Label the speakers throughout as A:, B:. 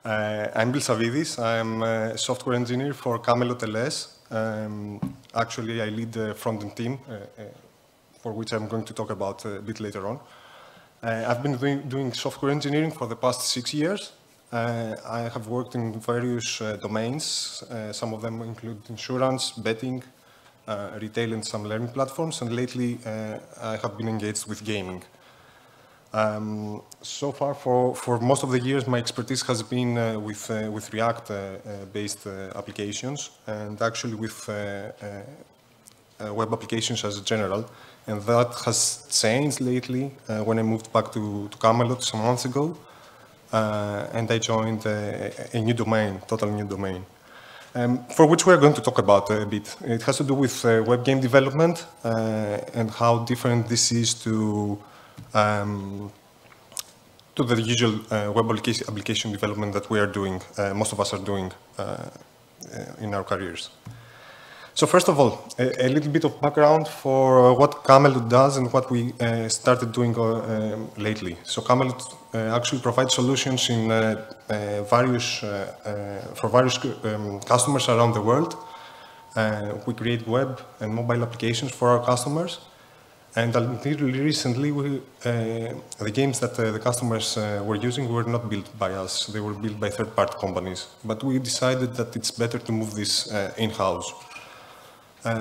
A: I'm Bill Savvidis. I'm a software engineer for Camelot LS. Actually, I lead the front-end team, for which I'm going to talk about a bit later on. I've been doing software engineering for the past 6 years. I have worked in various domains. Some of them include insurance, betting, retail, and some learning platforms. And lately, I have been engaged with gaming. So far, for most of the years, my expertise has been with React-based applications, and actually with web applications as a general. And that has changed lately when I moved back to Camelot some months ago, and I joined a new domain, totally new domain, for which we're going to talk about a bit. It has to do with web game development and how different this is to the usual web application development that we are doing, most of us are doing in our careers. So first of all, a little bit of background for what Camelot does and what we started doing lately. So Camelot actually provides solutions in for various customers around the world. We create web and mobile applications for our customers. And until recently, the games that the customers were using were not built by us. They were built by third-party companies. But we decided that it's better to move this in-house.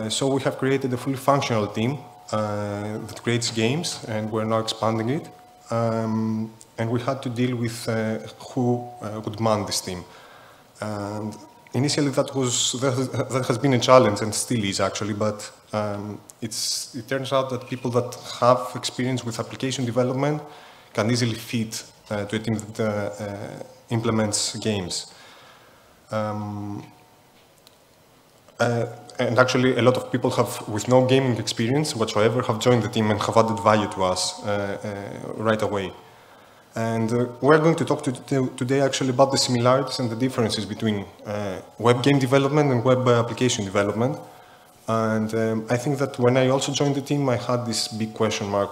A: So we have created a fully functional team that creates games, and we're now expanding it. And we had to deal with who would man this team. And initially, that has been a challenge, and still is actually, but it turns out that people that have experience with application development can easily fit to a team that implements games. And actually, a lot of people with no gaming experience whatsoever have joined the team and have added value to us right away. And we're going to talk today actually about the similarities and the differences between web game development and web application development. And I think that when I also joined the team, I had this big question mark.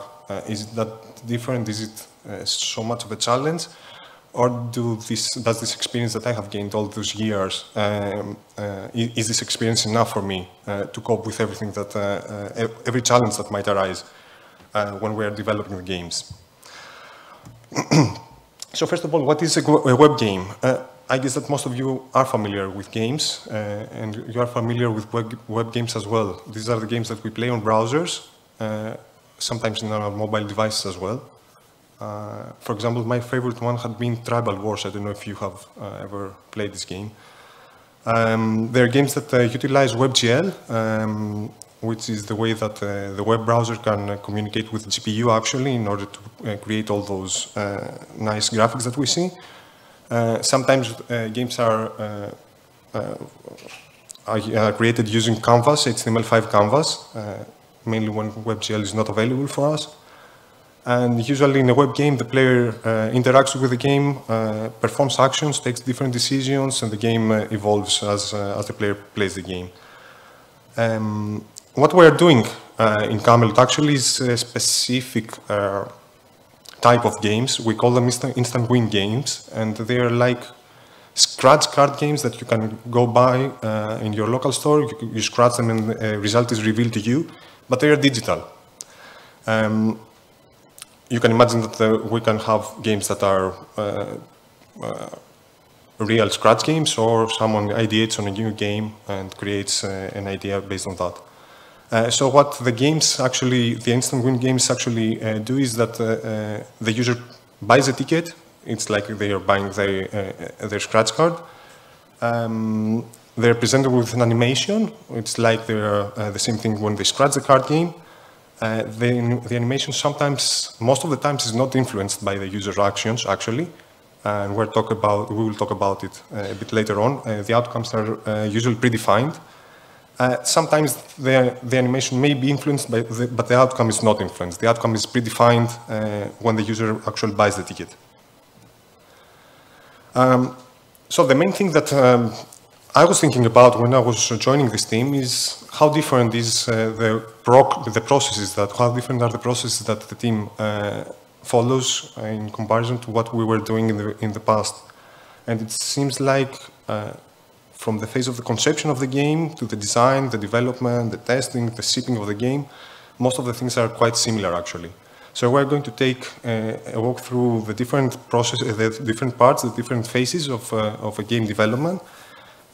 A: Is it that different? Is it so much of a challenge? Or does this experience that I have gained all those years, is this experience enough for me to cope with everything that, every challenge that might arise when we are developing the games? So first of all, what is a web game? I guess that most of you are familiar with games, and you are familiar with web games as well. These are the games that we play on browsers, sometimes in our mobile devices as well. For example, my favorite one had been Tribal Wars. I don't know if you have ever played this game. There are games that utilize WebGL, which is the way that the web browser can communicate with the GPU actually in order to create all those nice graphics that we see. Sometimes games are created using Canvas, HTML5 Canvas, mainly when WebGL is not available for us. And usually in a web game, the player interacts with the game, performs actions, takes different decisions, and the game evolves as the player plays the game. What we are doing in Camelot actually is a specific type of games. We call them instant win games, and they are like scratch card games that you can go buy in your local store. You scratch them and the result is revealed to you, but they are digital. You can imagine that we can have games that are real scratch games, or someone ideates on a new game and creates an idea based on that. So what the games actually, the instant win games actually do is that the user buys a ticket. It's like they are buying their scratch card. They're presented with an animation. It's like they're the same thing when they scratch the card game. The animation sometimes, most of the times, is not influenced by the user's actions, actually. And we will talk about it a bit later on. The outcomes are usually predefined. Sometimes the animation may be influenced, but the outcome is not influenced. The outcome is predefined when the user actually buys the ticket. So the main thing that I was thinking about when I was joining this team is how different is the processes how different are the processes that the team follows in comparison to what we were doing in the past. And it seems like from the phase of the conception of the game to the design, the development, the testing, the shipping of the game, most of the things are quite similar, actually. So we're going to take a walk through the different processes, the different parts, the different phases of a game development.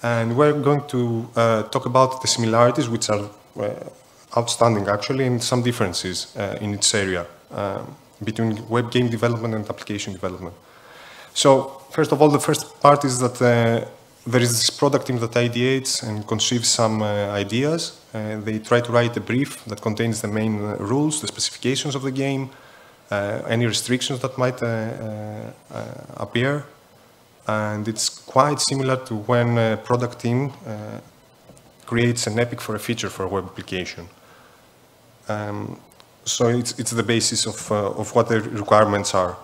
A: And we're going to talk about the similarities, which are outstanding, actually, and some differences in each area between web game development and application development. So, first of all, the first part is that there is this product team that ideates and conceives some ideas. They try to write a brief that contains the main rules, the specifications of the game, any restrictions that might appear. And it's quite similar to when a product team creates an epic for a feature for a web application. So it's the basis of what the requirements are.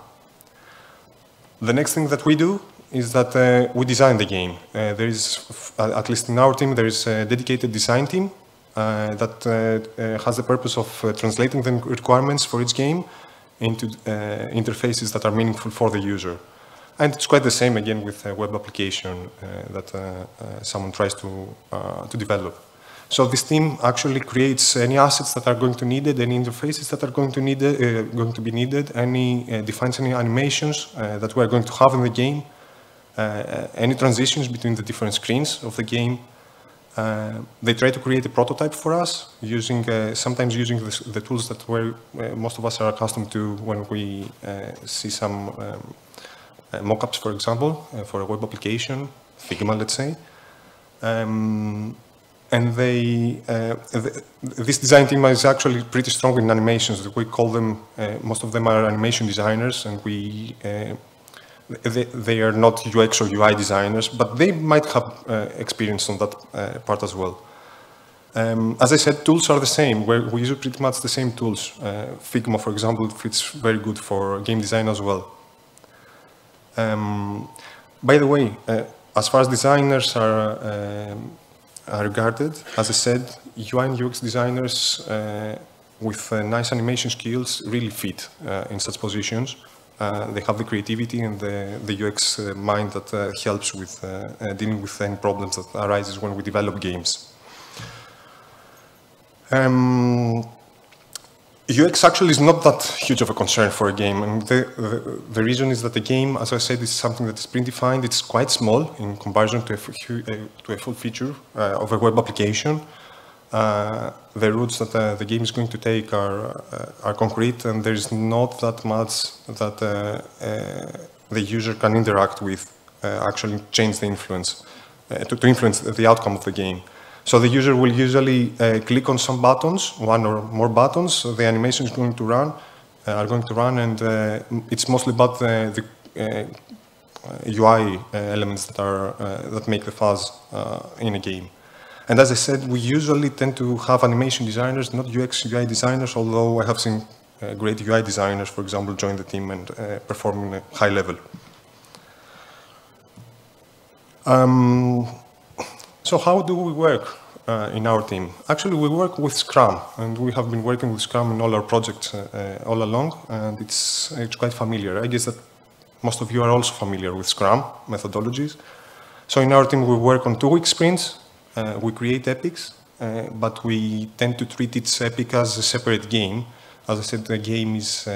A: The next thing that we do is that we design the game. There is, at least in our team, there is a dedicated design team that has the purpose of translating the requirements for each game into interfaces that are meaningful for the user. And it's quite the same, again, with a web application that someone tries to develop. So this team actually creates any assets that are going to be needed, any interfaces that are going to be needed, defines any animations that we are going to have in the game, any transitions between the different screens of the game. They try to create a prototype for us, sometimes using the tools that most of us are accustomed to when we see some mockups, for example, for a web application, Figma, let's say. And this design team is actually pretty strong in animations. We call them, most of them are animation designers, and they are not UX or UI designers, but they might have experience on that part as well. As I said, tools are the same. We use pretty much the same tools. Figma, for example, fits very good for game design as well. By the way, as far as designers are regarded, as I said, UI and UX designers with nice animation skills really fit in such positions. They have the creativity and the UX mind that helps with dealing with any problems that arises when we develop games. UX actually is not that huge of a concern for a game, and the reason is that the game, as I said, is something that is predefined. It's quite small in comparison to a full feature of a web application. The routes that the game is going to take are concrete, and there is not that much that the user can interact with, actually change the influence, to influence the outcome of the game. So the user will usually click on some buttons, one or more buttons, so the animation is going to run, and it's mostly about the UI elements that make the fuzz in a game. And as I said, we usually tend to have animation designers, not UX UI designers, although I have seen great UI designers, for example, join the team and perform in a high level. So how do we work in our team? Actually, we work with Scrum, and we have been working with Scrum in all our projects all along, and it's quite familiar. I guess that most of you are also familiar with Scrum methodologies. So in our team, we work on 2-week sprints. We create epics, but we tend to treat each epic as a separate game. As I said, the game is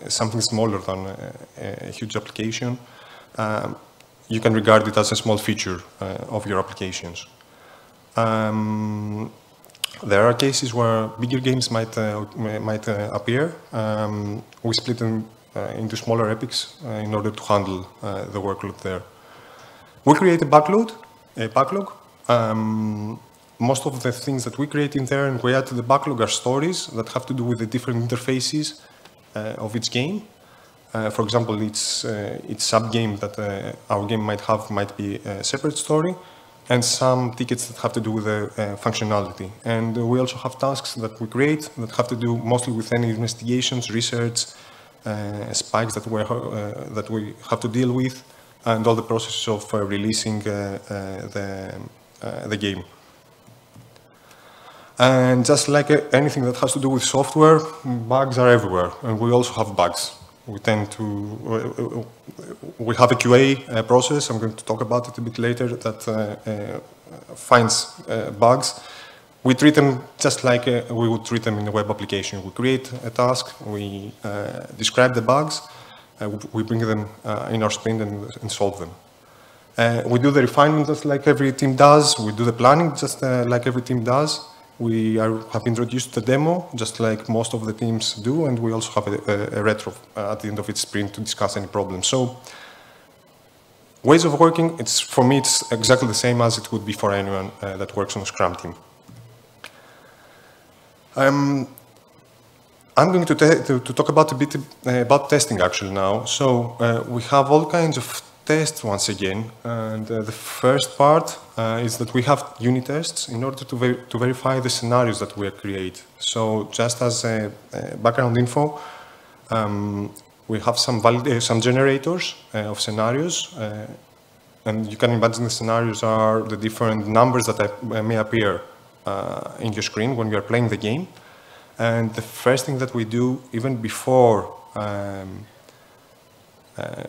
A: something smaller than a huge application. You can regard it as a small feature of your applications. There are cases where bigger games might appear. We split them into smaller epics in order to handle the workload there. We create a backlog. Most of the things that we create in there and we add to the backlog are stories that have to do with the different interfaces of each game. For example, each sub-game that our game might be a separate story, and some tickets that have to do with the functionality. And we also have tasks that we create that have to do mostly with any investigations, research, spikes that we have to deal with, and all the process of releasing the game. And just like anything that has to do with software, bugs are everywhere, and we also have bugs. we tend to, we have a QA process, I'm going to talk about it a bit later, that finds bugs. We treat them just like we would treat them in a web application. We create a task, we describe the bugs, we bring them in our sprint and solve them. We do the refinement just like every team does. We do the planning just like every team does. We have introduced the demo just like most of the teams do, and we also have a retro at the end of each sprint to discuss any problems. So ways of working, for me, it's exactly the same as it would be for anyone that works on a Scrum team. I'm going to talk about a bit about testing actually now. So we have all kinds of tests once again, and the first part is that we have unit tests in order to verify the scenarios that we create. So just as a background info, we have some generators of scenarios, and you can imagine the scenarios are the different numbers that may appear in your screen when you are playing the game. And the first thing that we do, even before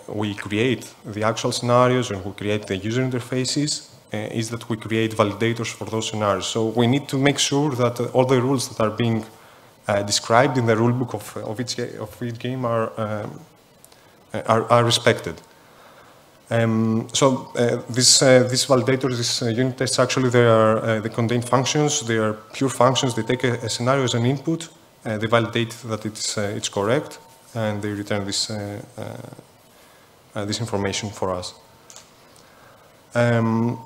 A: we create the actual scenarios and we create the user interfaces, is that we create validators for those scenarios. So we need to make sure that all the rules that are being described in the rulebook of each game are respected. These validators, these unit tests, actually they contain functions. They are pure functions. They take a scenario as an input. They validate that it's correct, and they return this information for us. And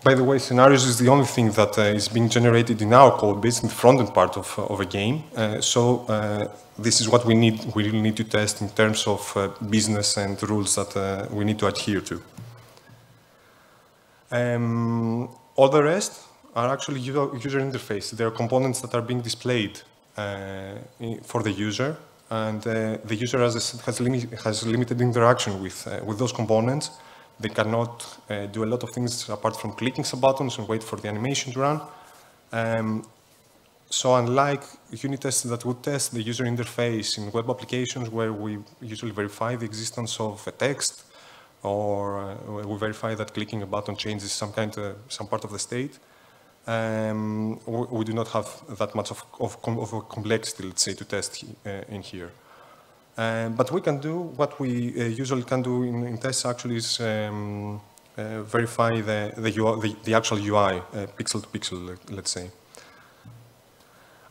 A: by the way, scenarios is the only thing that is being generated in our code base in the front-end part of a game. This is what we really need to test in terms of business and rules that we need to adhere to. All the rest are actually user interface. They are components that are being displayed for the user, and the user has limited interaction with those components. They cannot do a lot of things apart from clicking some buttons and wait for the animation to run. So unlike unit tests that would test the user interface in web applications where we usually verify the existence of a text, or we verify that clicking a button changes some part of the state, we do not have that much of a complexity, let's say, to test in here. But we can do what we usually can do in tests actually is verify the actual UI, pixel to pixel, let's say.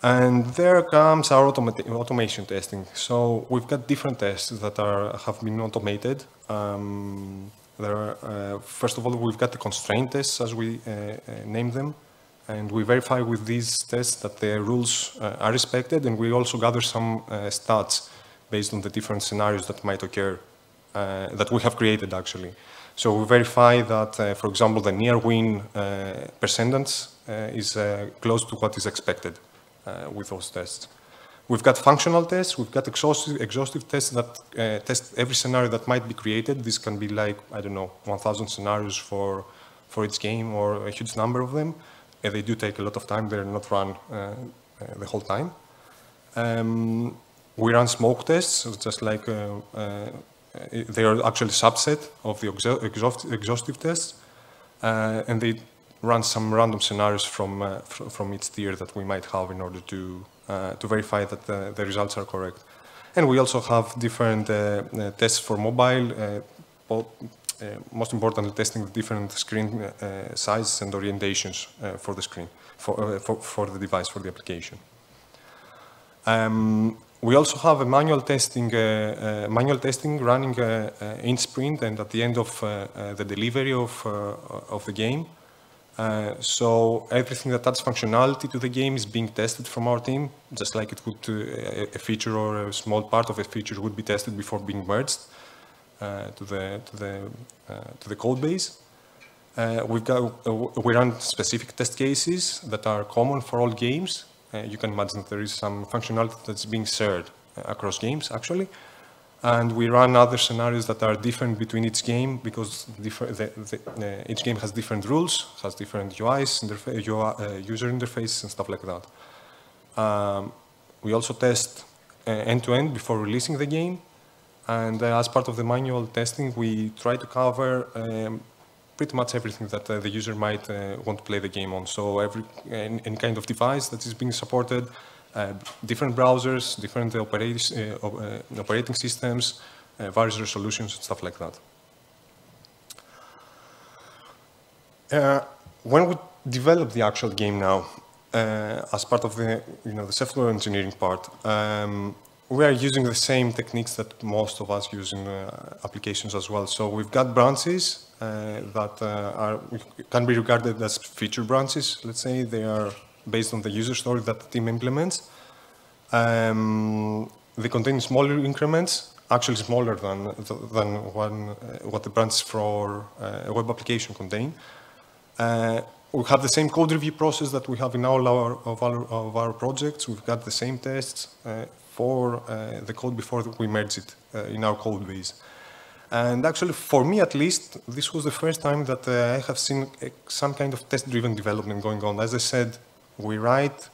A: And there comes our automation testing. So we've got different tests that have been automated. First of all, we've got the constraint tests, as we name them. And we verify with these tests that the rules are respected, and we also gather some stats based on the different scenarios that might occur, that we have created, actually. So we verify that, for example, the near win percentage is close to what is expected with those tests. We've got functional tests, we've got exhaustive tests that test every scenario that might be created. This can be like, I don't know, 1,000 scenarios for each game, or a huge number of them. They do take a lot of time, they're not run the whole time. We run smoke tests, just like they are actually a subset of the exhaustive tests, and they run some random scenarios from each tier that we might have in order to verify that the results are correct. And we also have different tests for mobile, most importantly testing the different screen sizes and orientations for the screen, for the device, for the application. We also have a manual testing running in sprint and at the end of the delivery of the game. So everything that adds functionality to the game is being tested from our team, just like it would a feature or a small part of a feature would be tested before being merged to the code base. We run specific test cases that are common for all games. You can imagine that there is some functionality that's being shared across games, actually. And we run other scenarios that are different between each game, because each game has different rules, has different UIs, user interfaces, and stuff like that. We also test end-to-end before releasing the game. And as part of the manual testing, we try to cover pretty much everything that the user might want to play the game on. So any kind of device that is being supported, different browsers, different operating systems, various resolutions, and stuff like that. When we develop the actual game now, as part of the software engineering part, we are using the same techniques that most of us use in applications as well. So we've got branches that can be regarded as feature branches. Let's say they are based on the user story that the team implements. They contain smaller increments, actually smaller than what the branches for a web application contain. We have the same code review process that we have in all of our projects. We've got the same tests for the code before we merge it in our code base. And actually, for me at least, this was the first time that I have seen some kind of test-driven development going on. As I said, we write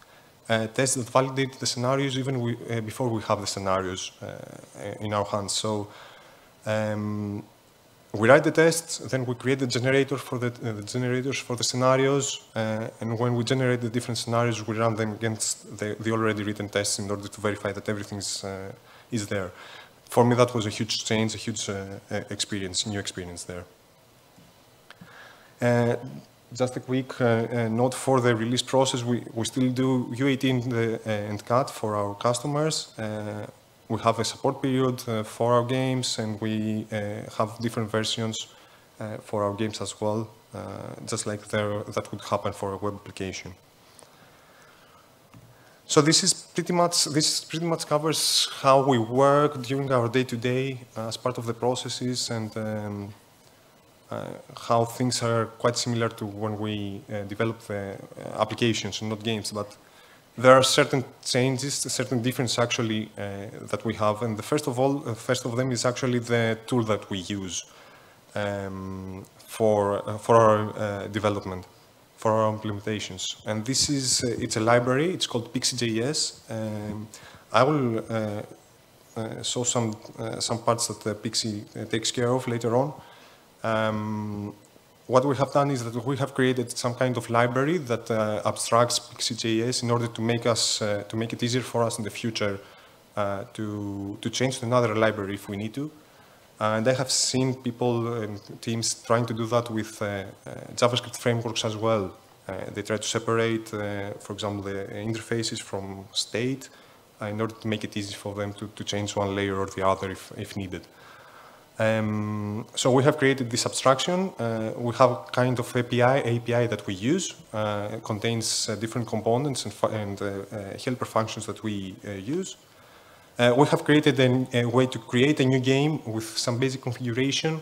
A: tests that validate the scenarios even before we have the scenarios in our hands. So we write the tests, then we create the generator for the generators for the scenarios, and when we generate the different scenarios, we run them against the already written tests in order to verify that everything is there. For me, that was a huge change, a huge new experience there. Just a quick note for the release process, we still do U18 and CAT for our customers. We have a support period for our games, and we have different versions for our games as well, just like that would happen for a web application. So this pretty much covers how we work during our day-to-day as part of the processes, and how things are quite similar to when we develop the applications and not games. But there are certain changes, certain differences actually that we have, and the first of them is actually the tool that we use for our development, for our implementations. And this is it's a library. It's called Pix JS. I will show some parts that Pixie takes care of later on. What we have done is that we have created some kind of library that abstracts Pix JS in order to make it easier for us in the future to change to another library if we need to. And I have seen people and teams trying to do that with JavaScript frameworks as well. They try to separate, for example, the interfaces from state in order to make it easy for them to change one layer or the other if needed. So we have created this abstraction. We have kind of API that we use. It contains different components and helper functions that we use. We have created a way to create a new game with some basic configuration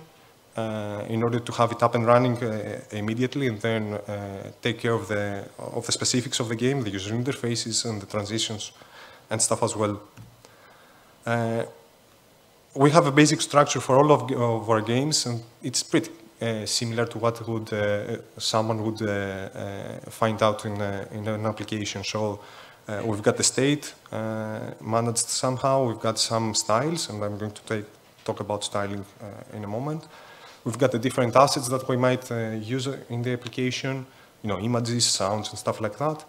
A: in order to have it up and running immediately, and then take care of the specifics of the game, the user interfaces and the transitions and stuff as well. We have a basic structure for all of our games, and it's pretty similar to what someone would find out in an application. So we've got the state managed somehow. We've got some styles, and I'm going to talk about styling in a moment. We've got the different assets that we might use in the application, images, sounds, and stuff like that.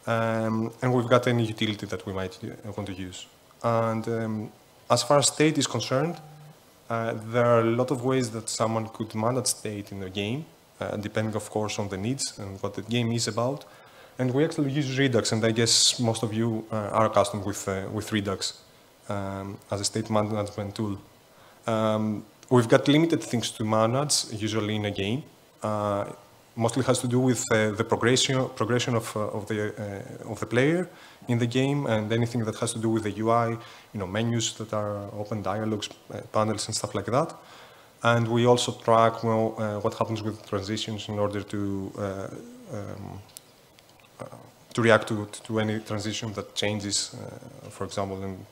A: And we've got any utility that we might want to use. And as far as state is concerned, there are a lot of ways that someone could manage state in a game, depending, of course, on the needs and what the game is about. And we actually use Redux, and I guess most of you are accustomed with Redux as a state management tool. We've got limited things to manage, usually in a game. Mostly has to do with the progression of the player in the game, and anything that has to do with the UI, menus that are open, dialogues, panels, and stuff like that. And we also track what happens with transitions in order to react to any transition that changes, for example, and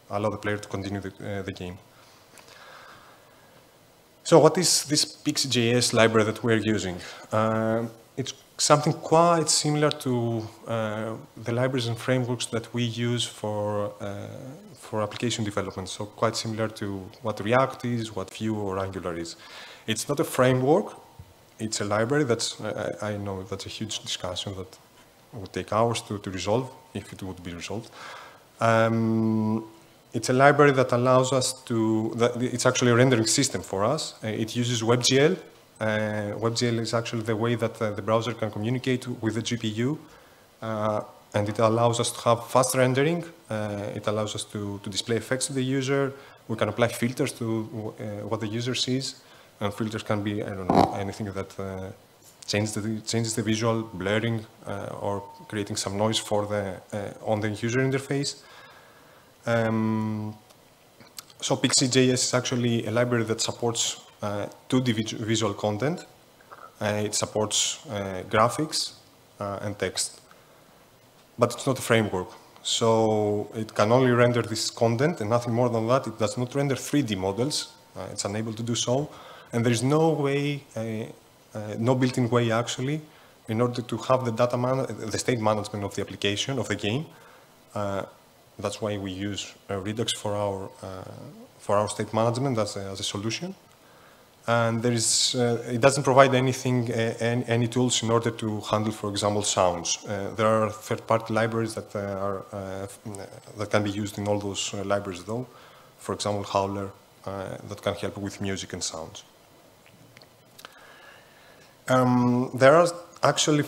A: allow the player to continue the game. So what is this Pix JS library that we're using? It's something quite similar to the libraries and frameworks that we use for application development. So quite similar to what React is, what Vue or Angular is. It's not a framework. It's a library. I know that's a huge discussion that would take hours to resolve, if it would be resolved. It's a library that allows us it's actually a rendering system for us. It uses WebGL. WebGL is actually the way that the browser can communicate with the GPU. And it allows us to have fast rendering. It allows us to display effects to the user. We can apply filters to what the user sees. And filters can be, I don't know, anything that changes the visual, blurring, or creating some noise for on the user interface. So Pix JS is actually a library that supports 2D visual content. It supports graphics and text. But it's not a framework. So it can only render this content and nothing more than that. It does not render 3D models. It's unable to do so. And there is no way, no built-in way actually, in order to have the state management of the application, of the game. That's why we use Redux for our state management as a solution. And it doesn't provide any tools in order to handle, for example, sounds. There are third-party libraries that can be used in all those libraries, though. For example, Howler, that can help with music and sounds. There are actually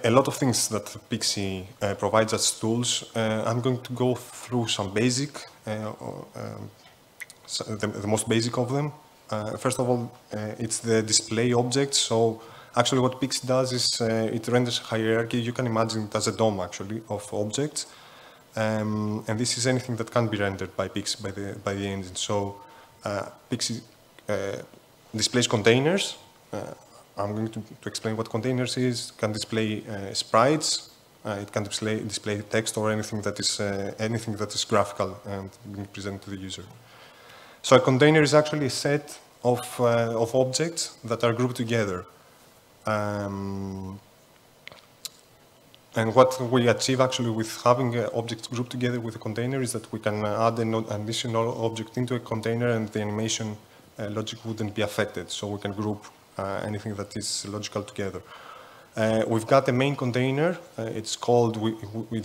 A: a lot of things that Pixie provides as tools. I'm going to go through some basic, the most basic of them. First of all, it's the display objects. So actually what Pix does is it renders a hierarchy. You can imagine it as a DOM actually of objects. And this is anything that can be rendered by Pix, by the engine. So Pix displays containers. I'm going to explain what containers is. It can display sprites. It can display text or anything that is graphical and being presented to the user. So a container is actually a set of objects that are grouped together. And what we achieve actually with having objects grouped together with a container is that we can add an additional object into a container and the animation logic wouldn't be affected. So we can group anything that is logical together. We've got a main container. It's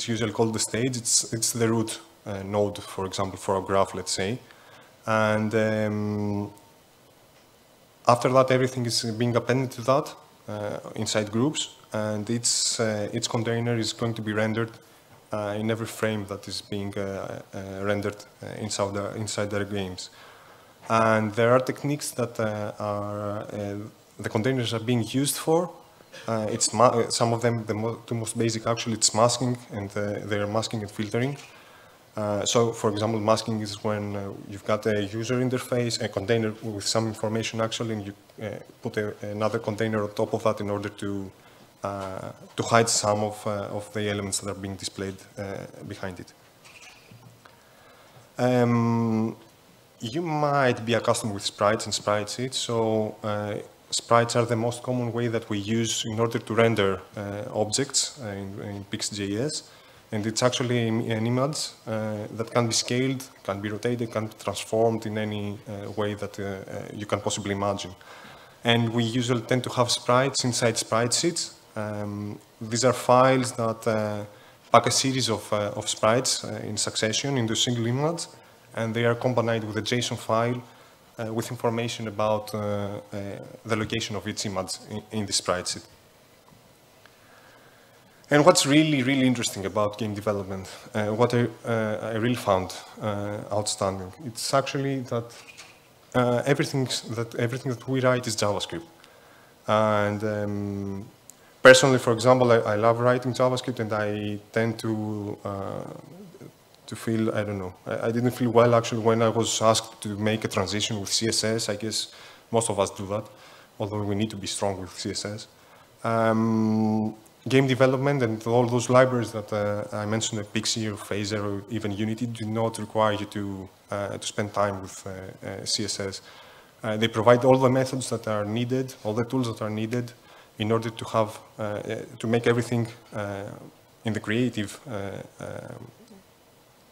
A: usually called the stage. It's the root node, for example, for a graph, let's say. And after that, everything is being appended to that inside groups, and each container is going to be rendered in every frame that is being rendered inside their games. And there are techniques that the containers are being used for. Some of them, the two most basic actually, it's masking, and they're masking and filtering. So, for example, masking is when you've got a user interface, a container with some information actually, and you put another container on top of that in order to hide some of the elements that are being displayed behind it. You might be accustomed with sprites and sprite sheets. So sprites are the most common way that we use in order to render objects in Pix JS. And it's actually an image that can be scaled, can be rotated, can be transformed in any way that you can possibly imagine. And we usually tend to have sprites inside sprite sheets. These are files that pack a series of sprites in succession into a single image, and they are accompanied with a JSON file with information about the location of each image in the sprite sheet. And what's really, really interesting about game development, what I really found outstanding, it's actually that everything that we write is JavaScript. And personally, for example, I love writing JavaScript, and I tend to feel, I don't know, I didn't feel well actually when I was asked to make a transition with CSS. I guess most of us do that, although we need to be strong with CSS. Game development and all those libraries that I mentioned, like Pixie or Phaser or even Unity, do not require you to spend time with CSS. They provide all the methods that are needed, all the tools that are needed, in order to have to make everything in the creative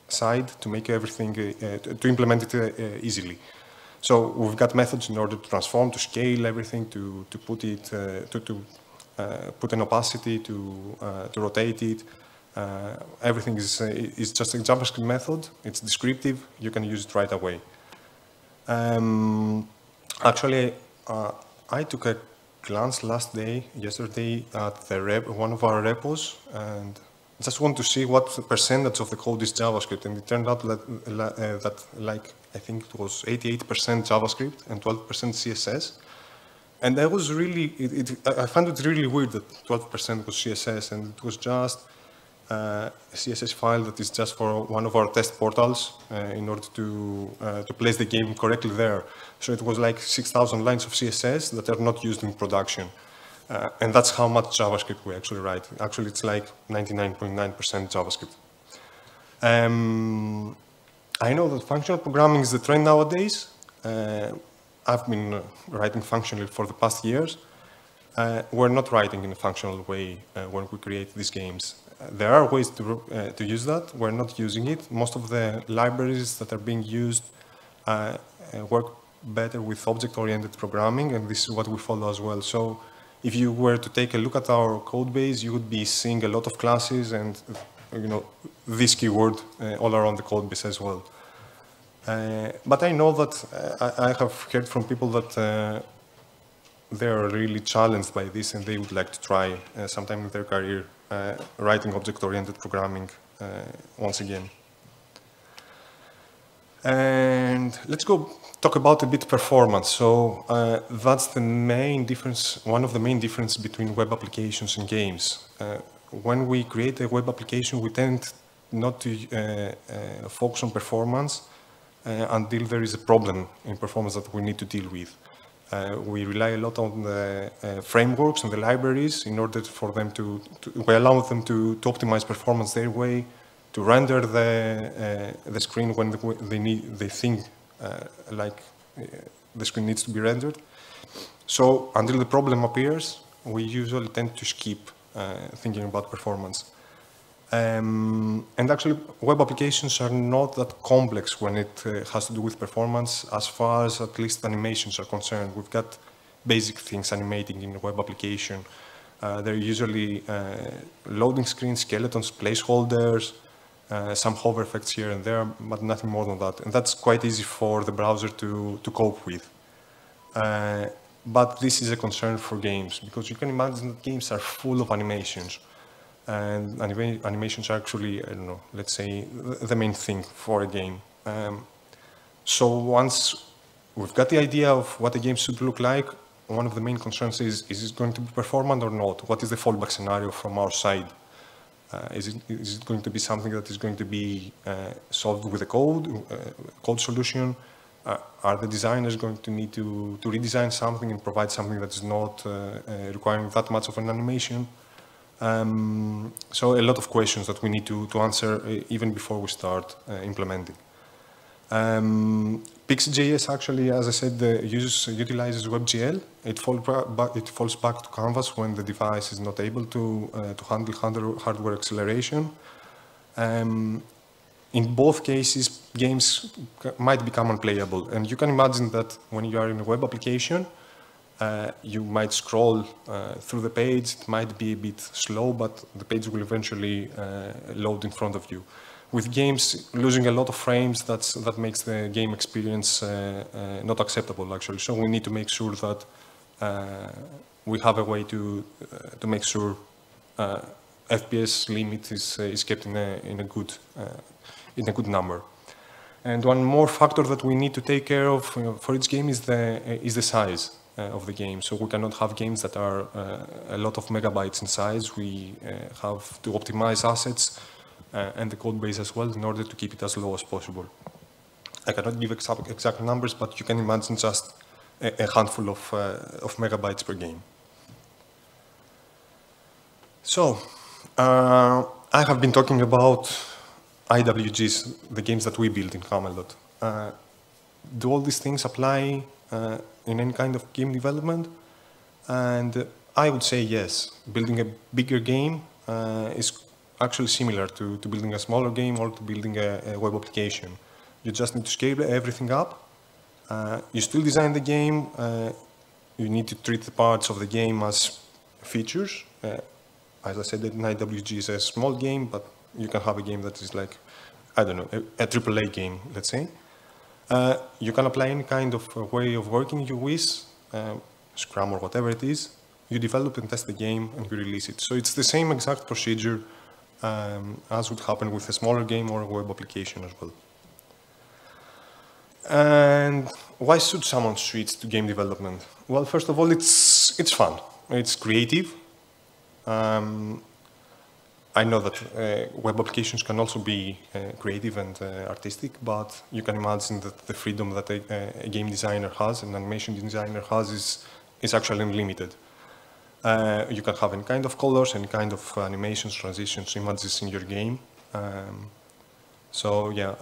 A: side, to make everything to implement it easily. So we've got methods in order to transform, to scale everything, to put it to put an opacity, to rotate it. Everything is just a JavaScript method. It's descriptive. You can use it right away. Actually, I took a glance yesterday, at one of our repos, and just want to see what percentage of the code is JavaScript. And it turned out that like, I think it was 88% JavaScript and 12% CSS. And I was really, I found it really weird that 12% was CSS, and it was just a CSS file that is just for one of our test portals in order to place the game correctly there. So it was like 6,000 lines of CSS that are not used in production. And that's how much JavaScript we actually write. Actually, it's like 99.9% JavaScript. I know that functional programming is the trend nowadays. I've been writing functionally for the past years. We're not writing in a functional way when we create these games. There are ways to use that. We're not using it. Most of the libraries that are being used work better with object-oriented programming, and this is what we follow as well. So if you were to take a look at our code base, you would be seeing a lot of classes and this keyword all around the code base as well. But I know that I have heard from people that they are really challenged by this and they would like to try sometime in their career writing object-oriented programming once again. And let's go talk about a bit performance. So that's the main difference, one of the main differences between web applications and games. When we create a web application, we tend not to focus on performance until there is a problem in performance that we need to deal with. We rely a lot on the frameworks and the libraries in order for them we allow them to optimize performance their way, to render the screen when they think like the screen needs to be rendered. So until the problem appears, we usually tend to skip thinking about performance. And actually, web applications are not that complex when it has to do with performance, as far as at least animations are concerned. We've got basic things animating in a web application. They're usually loading screens, skeletons, placeholders, some hover effects here and there, but nothing more than that. And that's quite easy for the browser to cope with. But this is a concern for games, because you can imagine that games are full of animations. And animations are actually, I don't know, let's say, the main thing for a game. So once we've got the idea of what a game should look like, one of the main concerns is it going to be performant or not? What is the fallback scenario from our side? Is it going to be something that is going to be solved with a code solution? Are the designers going to need to redesign something and provide something that is not requiring that much of an animation? So a lot of questions that we need to answer even before we start implementing. Pix JS actually, as I said, utilizes WebGL. It falls back to Canvas when the device is not able to handle hardware acceleration. In both cases, games might become unplayable. And you can imagine that when you are in a web application, you might scroll through the page. It might be a bit slow, but the page will eventually load in front of you. With games, losing a lot of frames, that makes the game experience not acceptable, actually. So we need to make sure that we have a way to make sure FPS limit is kept in a good number. And one more factor that we need to take care of for each game is the size of the game. So we cannot have games that are a lot of megabytes in size. We have to optimize assets and the code base as well in order to keep it as low as possible. I cannot give exact numbers, but you can imagine just a handful of megabytes per game. So I have been talking about IWGs, the games that we build in Camelot. Do all these things apply in any kind of game development? And I would say yes. Building a bigger game is actually similar to building a smaller game or to building a web application. You just need to scale everything up. You still design the game. You need to treat the parts of the game as features. As I said, an IWG is a small game, but you can have a game that is like, I don't know, a AAA game, let's say. You can apply any kind of way of working you wish, Scrum or whatever it is. You develop and test the game and you release it. So it's the same exact procedure as would happen with a smaller game or a web application as well. And why should someone switch to game development? Well, first of all, it's fun. It's creative. I know that web applications can also be creative and artistic, but you can imagine that the freedom that a game designer has, an animation designer has, is actually unlimited. You can have any kind of colors, any kind of animations, transitions, images in your game. So yeah,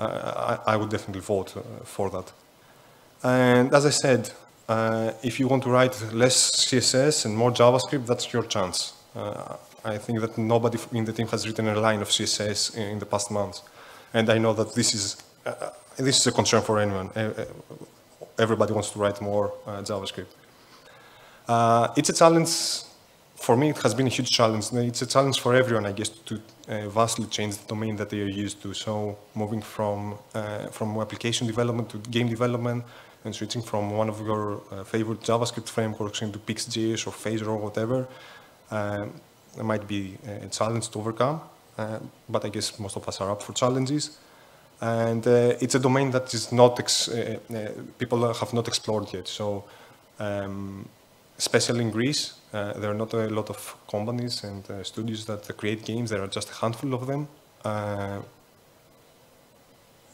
A: I would definitely vote for that. And as I said, if you want to write less CSS and more JavaScript, that's your chance. I think that nobody in the team has written a line of CSS in the past months. And I know that this is a concern for anyone. Everybody wants to write more JavaScript. It's a challenge. For me, it has been a huge challenge. It's a challenge for everyone, I guess, to vastly change the domain that they are used to. So moving from application development to game development and switching from one of your favorite JavaScript frameworks into Pix JS or Phaser or whatever, it might be a challenge to overcome. But I guess most of us are up for challenges. And it's a domain that is not people have not explored yet. So especially in Greece, there are not a lot of companies and studios that create games. There are just a handful of them.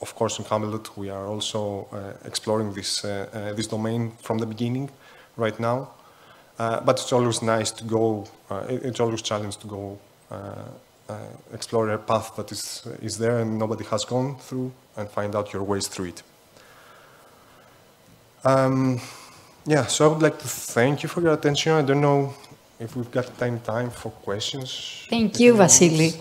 A: Of course, in Camelot, we are also exploring this domain from the beginning right now. But it's always nice to go, it's always a challenge to go explore a path that is there and nobody has gone through and find out your ways through it. Yeah, so I would like to thank you for your attention. I don't know if we've got time for questions.
B: Thank you, Vasilis.